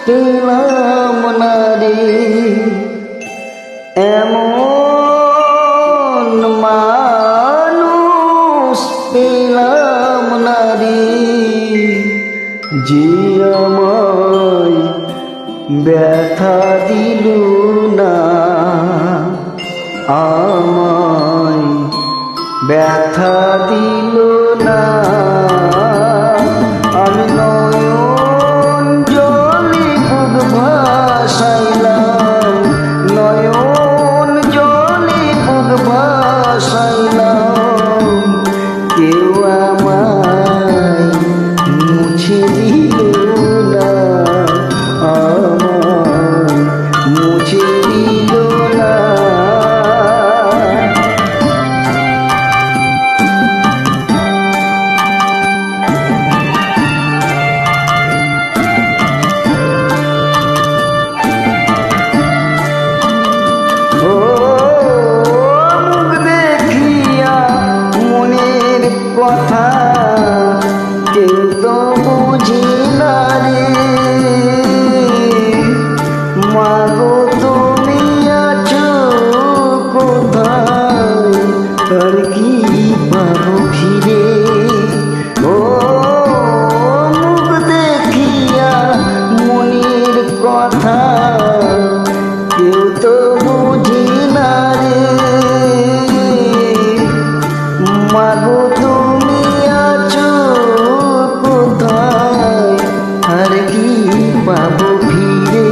পেলাম না রে, এমন মানুষ পেলাম না রে, যে আমায় ব্যথা দিল না, আমায় ব্যথা দিল না। আমি নয়ন জলে বুক ভাসাইলাম, নয়ন জলে বুক ভাসাইলাম, কেউ আমায় মুছে দিল না, আমায় মুছে দিল না। কথা কেউ তো বুঝি না রে, মাগো তুমি আছো কোথায়, আর কি পাবো ফিরে। ও মুখ দেখিয়া মনের কথা কেউ তো বুঝি না রে, মাগো তুমি আছো কোথায়, আর কি পাবো ফিরে।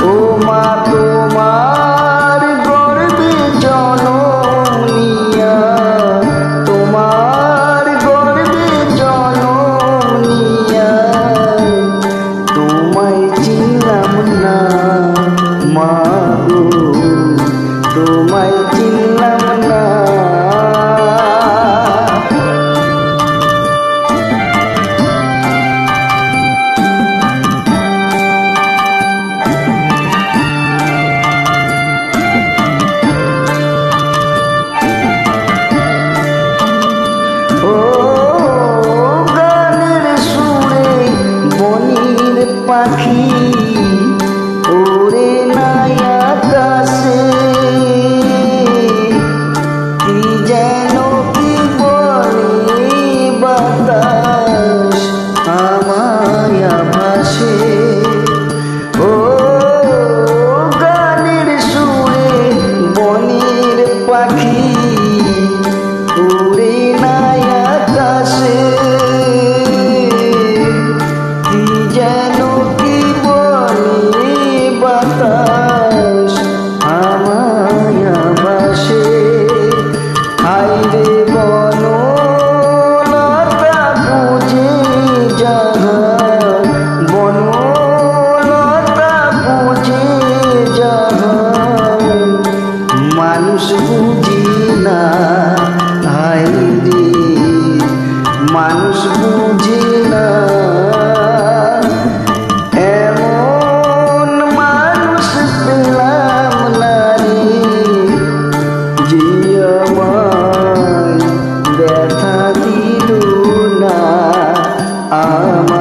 ও মা তোমার গর্বে জনম নিয়া, তোমার গর্বে জনম নিয়া, তোমায় চিনলাম না মাগো, তোমায় চিনলাম না। পাখি ওরে নাই আকাশে, কি যেন কি বলে বাতাস আমায় ভাসে। ও গানের সুরে বনের পাখি ওরে নাই আকাশে, কি যেন কি বলে বাতাস আমায় ভাসে। হায়রে বনলতা বুঝে জাহান, বনলতা বুঝে জাহান, মানুষ বুঝি না, হায়রে মানুষ বুঝি না। এমন মানুষ পেলাম না রে, যে আমায় ব্যথা দিল না, আমার